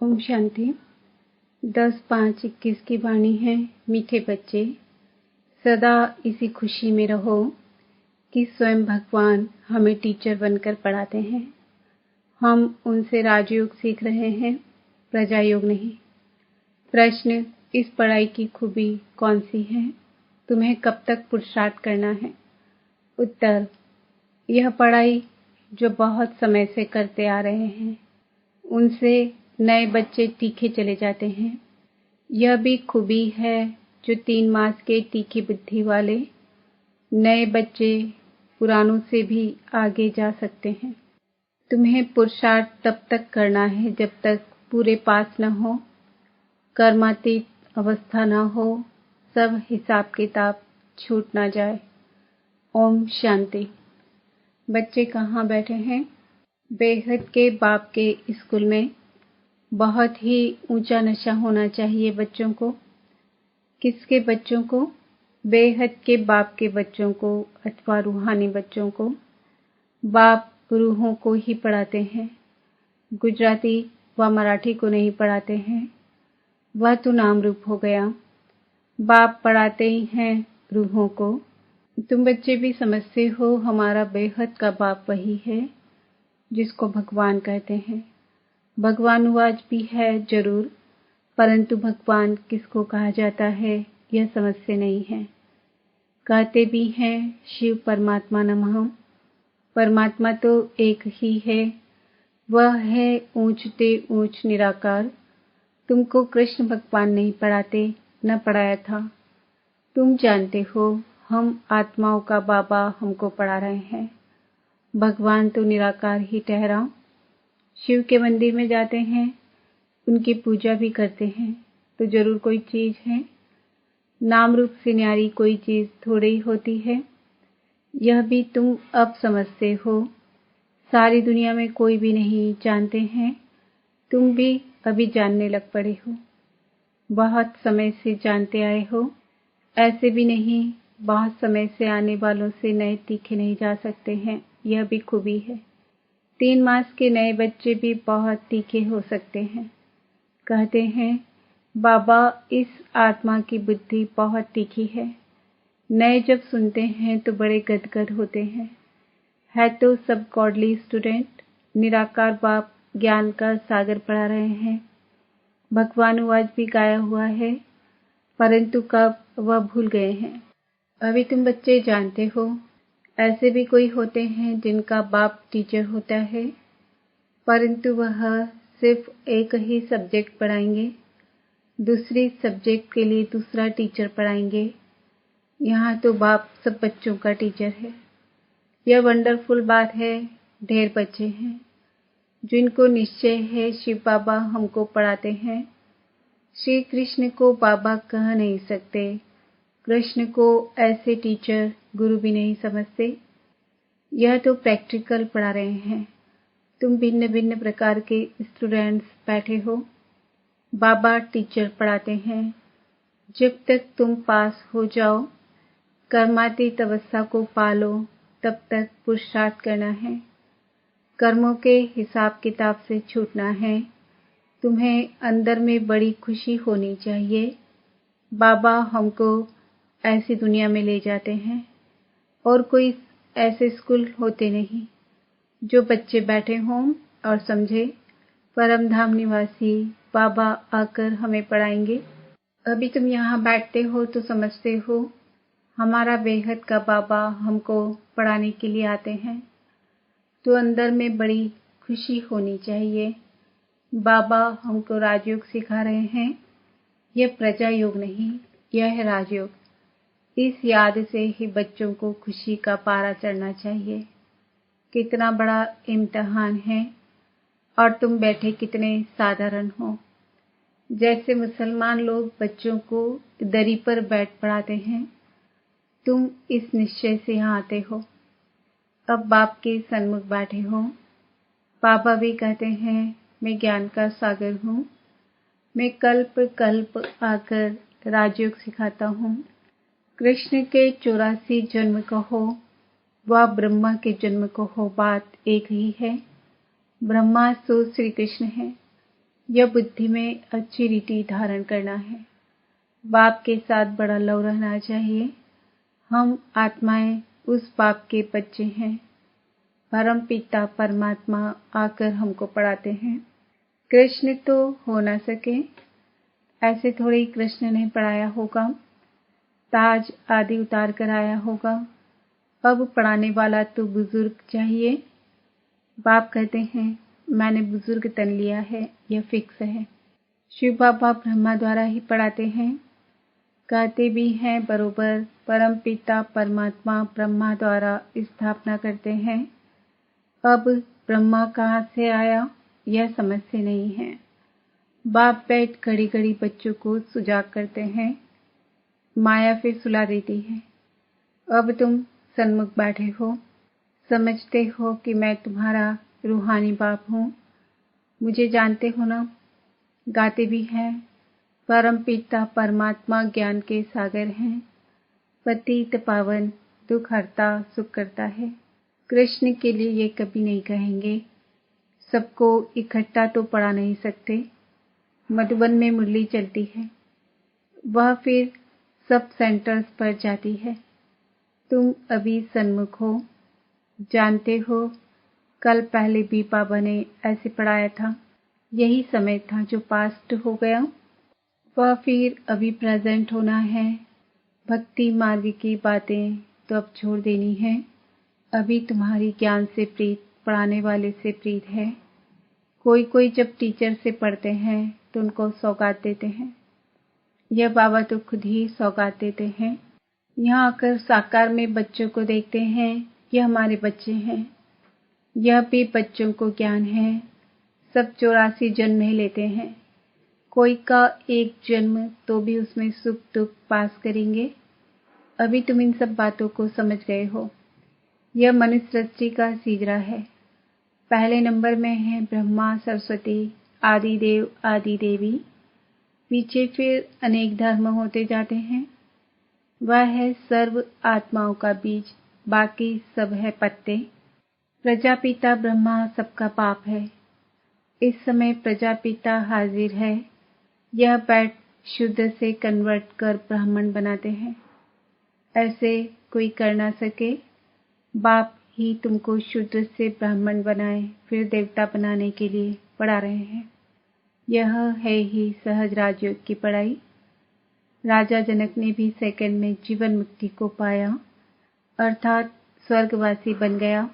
ओम शांति। 10/5/21 की वाणी है। मीठे बच्चे, सदा इसी खुशी में रहो कि स्वयं भगवान हमें टीचर बनकर पढ़ाते हैं। हम उनसे राजयोग सीख रहे हैं, प्रजा योग नहीं। प्रश्न, इस पढ़ाई की खूबी कौन सी है? तुम्हें कब तक पुरुषार्थ करना है? उत्तर, यह पढ़ाई जो बहुत समय से करते आ रहे हैं उनसे नए बच्चे तीखे चले जाते हैं। यह भी खूबी है जो 3 मास के तीखी बुद्धि वाले नए बच्चे पुरानों से भी आगे जा सकते हैं। तुम्हें पुरुषार्थ तब तक करना है जब तक पूरे पास न हो, कर्मातीत अवस्था न हो, सब हिसाब किताब छूट ना जाए। ओम शांति। बच्चे कहाँ बैठे हैं? बेहद के बाप के स्कूल में। बहुत ही ऊंचा नशा होना चाहिए बच्चों को। किसके बच्चों को? बेहद के बाप के बच्चों को अथवा रूहानी बच्चों को। बाप रूहों को ही पढ़ाते हैं, गुजराती व मराठी को नहीं पढ़ाते हैं। वह तो नाम रूप हो गया। बाप पढ़ाते ही हैं रूहों को। तुम बच्चे भी समझते हो हमारा बेहद का बाप वही है जिसको भगवान कहते हैं। भगवानुवाज भी है जरूर, परंतु भगवान किसको कहा जाता है यह समझते नहीं है। कहते भी हैं शिव परमात्मा नमः। परमात्मा तो एक ही है, वह है ऊंचते ऊंच निराकार। तुमको कृष्ण भगवान नहीं पढ़ाते, न पढ़ाया था। तुम जानते हो हम आत्माओं का बाबा हमको पढ़ा रहे हैं। भगवान तो निराकार ही ठहरा। शिव के मंदिर में जाते हैं, उनकी पूजा भी करते हैं तो जरूर कोई चीज है। नाम रूप से न्यारी कोई चीज थोड़ी ही होती है। यह भी तुम अब समझते हो। सारी दुनिया में कोई भी नहीं जानते हैं, तुम भी अभी जानने लग पड़े हो। बहुत समय से जानते आए हो। ऐसे भी नहीं, बहुत समय से आने वालों से नए तीखे नहीं जा सकते हैं। यह भी खूबी है। 3 मास के नए बच्चे भी बहुत तीखे हो सकते हैं। कहते हैं बाबा इस आत्मा की बुद्धि बहुत तीखी है। नए जब सुनते हैं तो बड़े गदगद होते हैं। है तो सब गॉडली स्टूडेंट। निराकार बाप ज्ञान का सागर पढ़ा रहे हैं। भगवानुवाज भी गाया हुआ है, परंतु कब वह भूल गए हैं। अभी तुम बच्चे जानते हो ऐसे भी कोई होते हैं जिनका बाप टीचर होता है, परंतु वह सिर्फ एक ही सब्जेक्ट पढ़ाएंगे, दूसरी सब्जेक्ट के लिए दूसरा टीचर पढ़ाएंगे। यहाँ तो बाप सब बच्चों का टीचर है। यह वंडरफुल बात है। ढेर बच्चे हैं जिनको निश्चय है शिव बाबा हमको पढ़ाते हैं। श्री कृष्ण को बाबा कह नहीं सकते। कृष्ण को ऐसे टीचर गुरु भी नहीं समझते। यह तो प्रैक्टिकल पढ़ा रहे हैं। तुम भिन्न भिन्न प्रकार के स्टूडेंट्स बैठे हो। बाबा टीचर पढ़ाते हैं। जब तक तुम पास हो जाओ, कर्मातीत अवस्था को पालो, तब तक पुरुषार्थ करना है। कर्मों के हिसाब किताब से छूटना है। तुम्हें अंदर में बड़ी खुशी होनी चाहिए। बाबा हमको ऐसी दुनिया में ले जाते हैं और कोई ऐसे स्कूल होते नहीं जो बच्चे बैठे हों और समझे परम धाम निवासी बाबा आकर हमें पढ़ाएंगे। अभी तुम यहाँ बैठते हो तो समझते हो हमारा बेहद का बाबा हमको पढ़ाने के लिए आते हैं, तो अंदर में बड़ी खुशी होनी चाहिए। बाबा हमको राजयोग सिखा रहे हैं। यह प्रजा योग नहीं, यह है राजयोग। इस याद से ही बच्चों को खुशी का पारा चढ़ना चाहिए। कितना बड़ा इम्तिहान है और तुम बैठे कितने साधारण हो। जैसे मुसलमान लोग बच्चों को दरी पर बैठ पढ़ाते हैं, तुम इस निश्चय से यहाँ आते हो। अब बाप के सन्मुख बैठे हो। बाबा भी कहते हैं मैं ज्ञान का सागर हूँ। मैं कल्प कल्प आकर राजयोग सिखाता हूँ। कृष्ण के 84 जन्म कहो व ब्रह्मा के जन्म कहो, बात एक ही है। ब्रह्मा सो श्री कृष्ण है। यह बुद्धि में अच्छी रीति धारण करना है। बाप के साथ बड़ा लव रहना चाहिए। हम आत्माएं उस बाप के बच्चे हैं। परम पिता परमात्मा आकर हमको पढ़ाते हैं। कृष्ण तो हो ना सके, ऐसे थोड़े ही कृष्ण ने पढ़ाया होगा, ताज आदि उतार कर आया होगा। अब पढ़ाने वाला तो बुजुर्ग चाहिए। बाप कहते हैं मैंने बुजुर्ग तन लिया है, यह फिक्स है। शिव बाबा ब्रह्मा द्वारा ही पढ़ाते हैं। कहते भी हैं बरोबर, परम पिता परमात्मा ब्रह्मा द्वारा स्थापना करते हैं। अब ब्रह्मा कहाँ से आया यह समझ से नहीं है। बाप बैठ घड़ी घड़ी बच्चों को सुजाग करते हैं। माया फिर सुला देती है। अब तुम सन्मुख बैठे हो, समझते हो कि मैं तुम्हारा रूहानी बाप हूँ, मुझे जानते हो ना। गाते भी हैं परम पिता परमात्मा ज्ञान के सागर हैं, पतित पावन दुख हरता सुख करता है। कृष्ण के लिए ये कभी नहीं कहेंगे। सबको इकट्ठा तो पढ़ा नहीं सकते। मधुबन में मुरली चलती है, वह फिर सब सेंटर्स पर जाती है। तुम अभी सन्मुख हो, जानते हो कल पहले भी बाबा ने ऐसे पढ़ाया था। यही समय था जो पास्ट हो गया, वह फिर अभी प्रेजेंट होना है। भक्ति मार्ग की बातें तो अब छोड़ देनी है। अभी तुम्हारी ज्ञान से प्रीत पढ़ाने वाले से प्रीत है। कोई कोई जब टीचर से पढ़ते हैं तो उनको सौगात देते हैं। यह बाबा तो खुद ही सौगात देते हैं। यहाँ आकर साकार में बच्चों को देखते हैं, यह हमारे बच्चे हैं। यह भी बच्चों को ज्ञान है। सब 84 जन्म ही लेते हैं। कोई का एक जन्म तो भी उसमें सुख दुख पास करेंगे। अभी तुम इन सब बातों को समझ गए हो। यह मनुष्य सृष्टि का सीजरा है। पहले नंबर में है ब्रह्मा सरस्वती आदि देव आदि देवी। पीछे फिर अनेक धर्म होते जाते हैं। वह है सर्व आत्माओं का बीज, बाकी सब है पत्ते। प्रजापिता ब्रह्मा सबका बाप है। इस समय प्रजापिता हाजिर है। यह बैठ शुद्ध से कन्वर्ट कर ब्राह्मण बनाते हैं। ऐसे कोई कर ना सके। बाप ही तुमको शुद्ध से ब्राह्मण बनाए फिर देवता बनाने के लिए पढ़ा रहे हैं। यह है ही सहज राजयोग की पढ़ाई। राजा जनक ने भी सेकंड में जीवन मुक्ति को पाया, अर्थात स्वर्गवासी बन गया।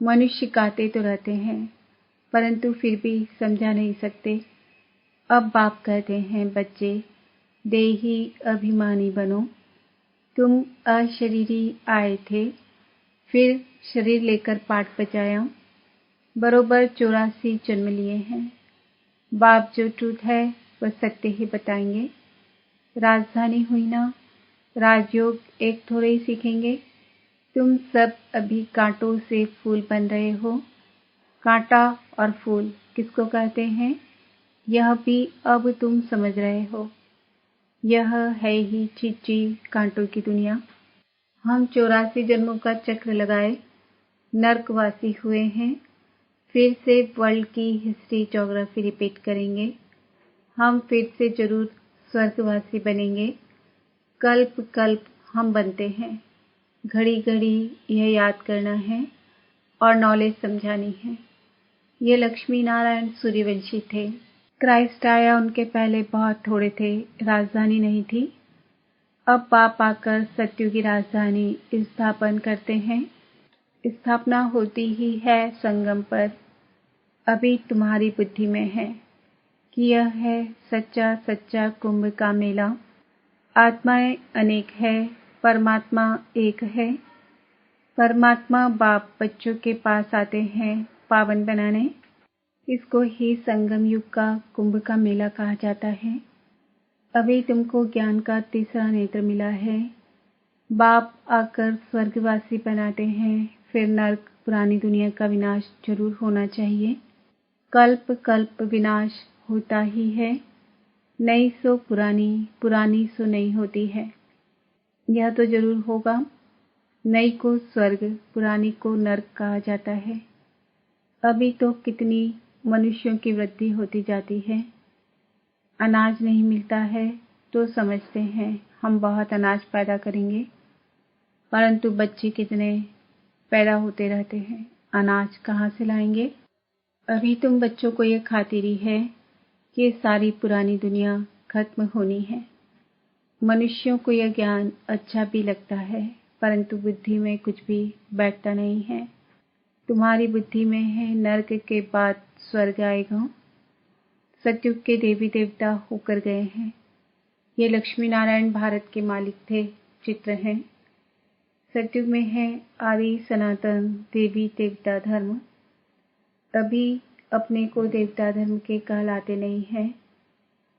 मनुष्य गाते तो रहते हैं, परंतु फिर भी समझा नहीं सकते। अब बाप कहते हैं बच्चे, देही अभिमानी बनो। तुम अशरीरी आए थे, फिर शरीर लेकर पाठ बजाया। बरोबर 84 जन्म लिए हैं। बाप जो ट्रूथ है वह सत्य ही बताएंगे। राजधानी हुई ना, राजयोग एक थोड़े ही सीखेंगे। तुम सब अभी कांटों से फूल बन रहे हो। कांटा और फूल किसको कहते हैं, यह भी अब तुम समझ रहे हो। यह है ही चीची कांटों की दुनिया। हम 84 जन्मों का चक्र लगाए, नर्कवासी हुए हैं। फिर से वर्ल्ड की हिस्ट्री ज्योग्राफी रिपीट करेंगे। हम फिर से जरूर स्वर्गवासी बनेंगे। कल्प कल्प हम बनते हैं। घड़ी घड़ी यह याद करना है और नॉलेज समझानी है। ये लक्ष्मी नारायण सूर्यवंशी थे। क्राइस्ट आया उनके पहले बहुत थोड़े थे, राजधानी नहीं थी। अब बाप आकर सत्युग की राजधानी स्थापन करते हैं। स्थापना होती ही है संगम पर। अभी तुम्हारी बुद्धि में है कि यह है सच्चा सच्चा कुंभ का मेला। आत्माएं अनेक है, परमात्मा एक है। परमात्मा बाप बच्चों के पास आते हैं पावन बनाने। इसको ही संगम युग का कुंभ का मेला कहा जाता है। अभी तुमको ज्ञान का तीसरा नेत्र मिला है। बाप आकर स्वर्गवासी बनाते हैं, फिर नर्क पुरानी दुनिया का विनाश जरूर होना चाहिए। कल्प कल्प विनाश होता ही है। नई सो पुरानी, पुरानी सो नई होती है। यह तो जरूर होगा। नई को स्वर्ग, पुरानी को नर्क कहा जाता है। अभी तो कितनी मनुष्यों की वृद्धि होती जाती है। अनाज नहीं मिलता है तो समझते हैं हम बहुत अनाज पैदा करेंगे, परंतु बच्चे कितने पैदा होते रहते हैं, अनाज कहाँ से लाएंगे। अभी तुम बच्चों को ये खातिरी है कि ये सारी पुरानी दुनिया खत्म होनी है। मनुष्यों को यह ज्ञान अच्छा भी लगता है, परंतु बुद्धि में कुछ भी बैठता नहीं है। तुम्हारी बुद्धि में है नरक के बाद स्वर्ग आएगा। सतयुग के देवी देवता होकर गए हैं। ये लक्ष्मी नारायण भारत के मालिक थे, चित्र हैं। सतयुग में है आदि सनातन देवी देवता धर्म। अभी अपने को देवता धर्म के कहलाते नहीं हैं,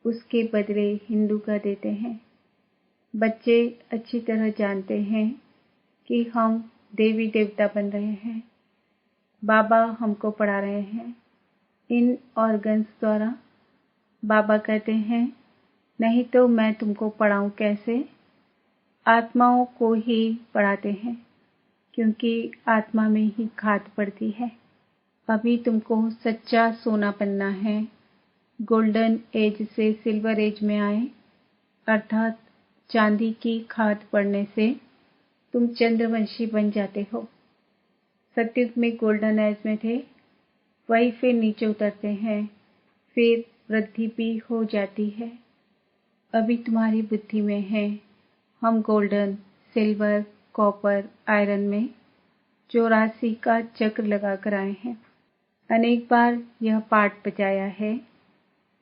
उसके बदले हिंदू कह देते हैं। बच्चे अच्छी तरह जानते हैं कि हम देवी देवता बन रहे हैं। बाबा हमको पढ़ा रहे हैं इन ऑर्गन्स द्वारा। बाबा कहते हैं नहीं तो मैं तुमको पढ़ाऊं कैसे। आत्माओं को ही पढ़ाते हैं, क्योंकि आत्मा में ही खाद पड़ती है। अभी तुमको सच्चा सोना बनना है। गोल्डन एज से सिल्वर एज में आए, अर्थात चांदी की खाद पड़ने से तुम चंद्रवंशी बन जाते हो। सतयुग में गोल्डन एज में थे, वही फिर नीचे उतरते हैं, फिर वृद्धि भी हो जाती है। अभी तुम्हारी बुद्धि में है हम गोल्डन, सिल्वर, कॉपर, आयरन में 84 का चक्र लगा कर आए हैं। अनेक बार यह पाठ बजाया है।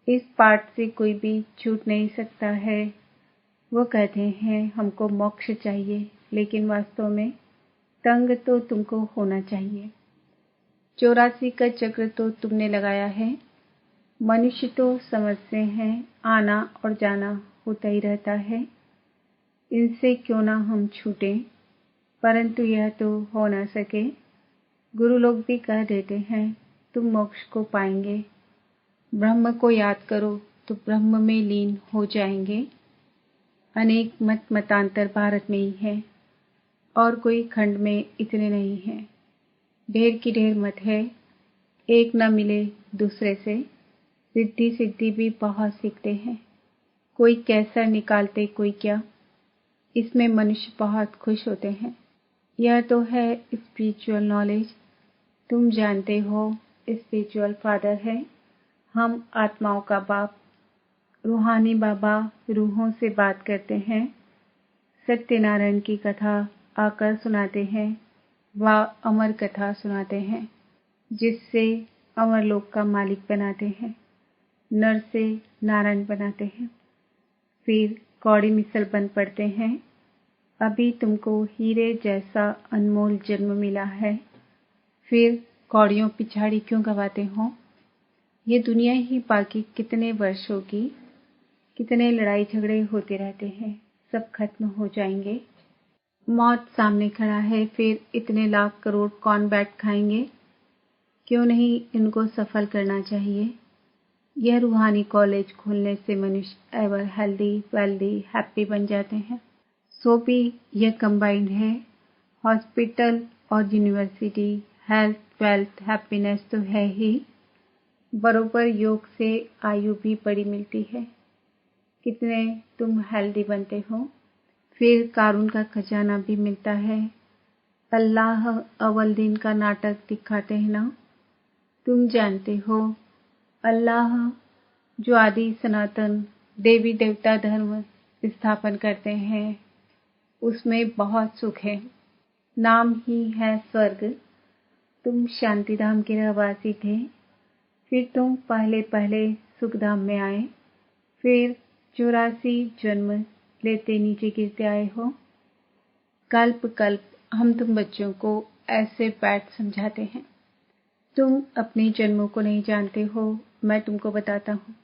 इस पाठ से कोई भी छूट नहीं सकता है। वो कहते हैं हमको मोक्ष चाहिए, लेकिन वास्तव में तंग तो तुमको होना चाहिए। 84 का चक्र तो तुमने लगाया है। मनुष्य तो समझते हैं आना और जाना होता ही रहता है, इनसे क्यों ना हम छूटें, परंतु यह तो हो ना सके। गुरु लोग भी कह देते हैं तुम मोक्ष को पाएंगे। ब्रह्म को याद करो तो ब्रह्म में लीन हो जाएंगे। अनेक मत मतांतर भारत में ही है और कोई खंड में इतने नहीं हैं। ढेर की ढेर मत है, एक न मिले दूसरे से। रिद्धि सिद्धि भी बहुत सीखते हैं, कोई कैसा निकालते कोई क्या। इसमें मनुष्य बहुत खुश होते हैं। यह तो है स्पिरिचुअल नॉलेज। तुम जानते हो स्पिरिचुअल फादर है, हम आत्माओं का बाप। रूहानी बाबा रूहों से बात करते हैं, सत्यनारायण की कथा आकर सुनाते हैं, व अमर कथा सुनाते हैं, जिससे अमर लोक का मालिक बनाते हैं, नर से नारायण बनाते हैं। फिर कौड़ी मिसल बन पड़ते हैं। अभी तुमको हीरे जैसा अनमोल जन्म मिला है, फिर कौड़ियों पिछाड़ी क्यों गवाते हो। ये दुनिया ही बाकी कितने वर्ष होगी, कितने लड़ाई झगड़े होते रहते हैं, सब खत्म हो जाएंगे। मौत सामने खड़ा है, फिर इतने लाख करोड़ कौन बैठ खाएंगे। क्यों नहीं इनको सफल करना चाहिए। यह रूहानी कॉलेज खोलने से मनुष्य एवर हेल्दी, वेल्दी, हैप्पी बन जाते हैं। सो भी यह कंबाइंड है। हॉस्पिटल और यूनिवर्सिटी, हेल्थ, वेल्थ, हैप्पीनेस तो है ही, बरोबर योग से आयु भी बड़ी मिलती है। कितने तुम हेल्दी बनते हो। फिर कारून का खजाना भी मिलता है। अल्लाह अव्वल दिन का नाटक दिखाते हैं ना, तुम जानते हो। अल्लाह जो आदि सनातन देवी देवता धर्म स्थापन करते हैं, उसमें बहुत सुख है। नाम ही है स्वर्ग। तुम शांतिधाम के रहवासी थे, फिर तुम पहले पहले सुखधाम में आए, फिर 84 जन्म लेते नीचे गिरते आए हो। कल्प कल्प हम तुम बच्चों को ऐसे बैठ समझाते हैं। तुम अपने जन्मों को नहीं जानते हो, मैं तुमको बताता हूँ।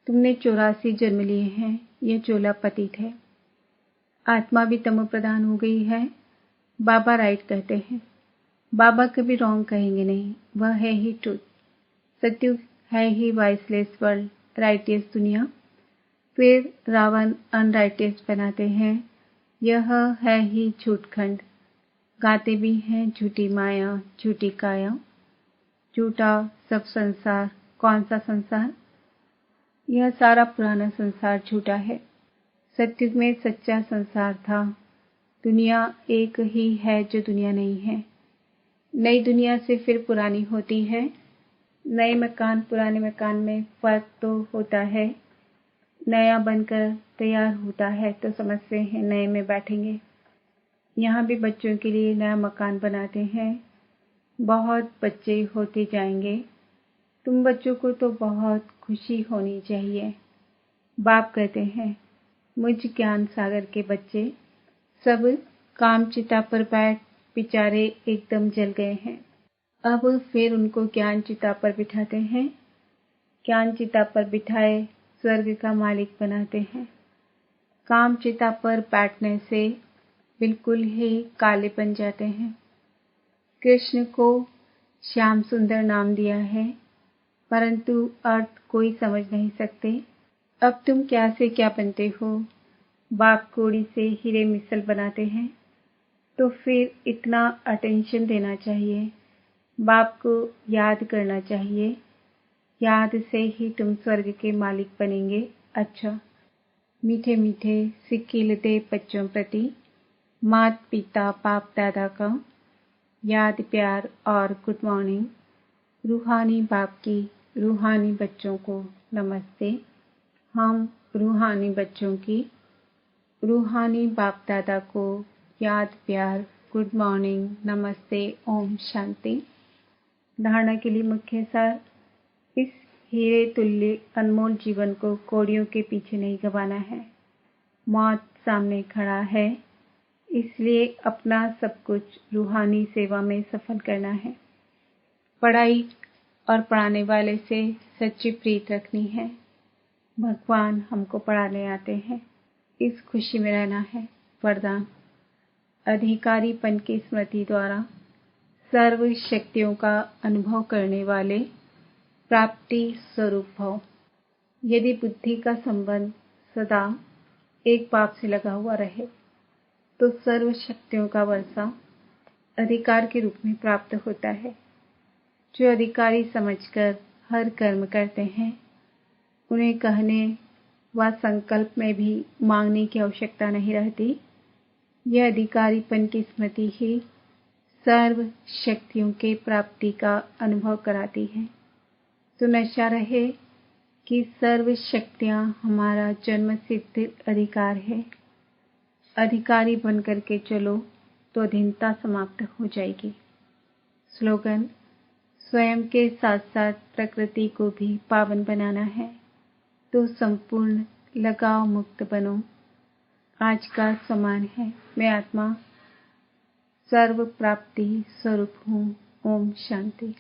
तुमने 84 जन्म लिए हैं, यह चोला पतित है। आत्मा भी तमो प्रधान हो गई है। बाबा राइट कहते हैं। बाबा कभी रॉन्ग कहेंगे नहीं, वह है ही ट्रुथ। सत्युग है ही वाइसलेस वर्ल्ड, राइटियस दुनिया। फिर रावण अनराइटियस बनाते हैं, यह है ही झूठ खंड। गाते भी हैं झूठी माया, झूठी काया। झूठा सब संसार। कौन सा संसार? यह सारा पुराना संसार झूठा है। सतयुग में सच्चा संसार था। दुनिया एक ही है जो दुनिया नहीं है। नई दुनिया से फिर पुरानी होती है। नए मकान पुराने मकान में फर्क तो होता है। नया बनकर तैयार होता है तो समझते हैं नए में बैठेंगे। यहाँ भी बच्चों के लिए नया मकान बनाते हैं। बहुत बच्चे होते जाएंगे। तुम बच्चों को तो बहुत खुशी होनी चाहिए। बाप कहते हैं, मुझ ज्ञान सागर के बच्चे सब कामचिता पर बैठ बेचारे एकदम जल गए हैं। अब फिर उनको ज्ञान चिता पर बिठाते हैं। ज्ञान चिता पर बिठाए स्वर्ग का मालिक बनाते हैं। काम चिता पर बैठने से बिल्कुल ही काले बन जाते हैं। कृष्ण को श्याम सुंदर नाम दिया है, परंतु अर्थ कोई समझ नहीं सकते। अब तुम क्या से क्या बनते हो? बाप कोड़ी से हीरे मिसल बनाते हैं, तो फिर इतना अटेंशन देना चाहिए। बाप को याद करना चाहिए। याद से ही तुम स्वर्ग के मालिक बनेंगे। अच्छा, मीठे मीठे सिक्किलते बच्चों प्रति माता पिता बाप दादा का याद प्यार और गुड मॉर्निंग। रूहानी बाप की रूहानी बच्चों को नमस्ते। हम रूहानी बच्चों की रूहानी बाप दादा को याद प्यार गुड मॉर्निंग नमस्ते ओम शांति। धारणा के लिए मुख्य सार, इस हीरे तुल्य अनमोल जीवन को कौड़ियों के पीछे नहीं गंवाना है। मौत सामने खड़ा है, इसलिए अपना सब कुछ रूहानी सेवा में सफल करना है। पढ़ाई और पढ़ाने वाले से सच्ची प्रीत रखनी है। भगवान हमको पढ़ाने आते हैं, इस खुशी में रहना है। वरदान, अधिकारीपन की स्मृति द्वारा सर्व शक्तियों का अनुभव करने वाले प्राप्ति स्वरूप भव। यदि बुद्धि का संबंध सदा एक बाप से लगा हुआ रहे तो सर्व शक्तियों का वर्षा अधिकार के रूप में प्राप्त होता है। जो अधिकारी समझकर हर कर्म करते हैं, उन्हें कहने व संकल्प में भी मांगने की आवश्यकता नहीं रहती। यह अधिकारीपन की स्मृति ही सर्व शक्तियों के प्राप्ति का अनुभव कराती है। तो नशा रहे कि सर्व शक्तियाँ हमारा जन्म सिद्ध अधिकार है। अधिकारी बनकर के चलो तो अधीनता समाप्त हो जाएगी। स्लोगन, स्वयं के साथ साथ प्रकृति को भी पावन बनाना है तो संपूर्ण लगाव मुक्त बनो। आज का समान है। मैं आत्मा सर्व प्राप्ति स्वरूप हूँ। ओम शांति।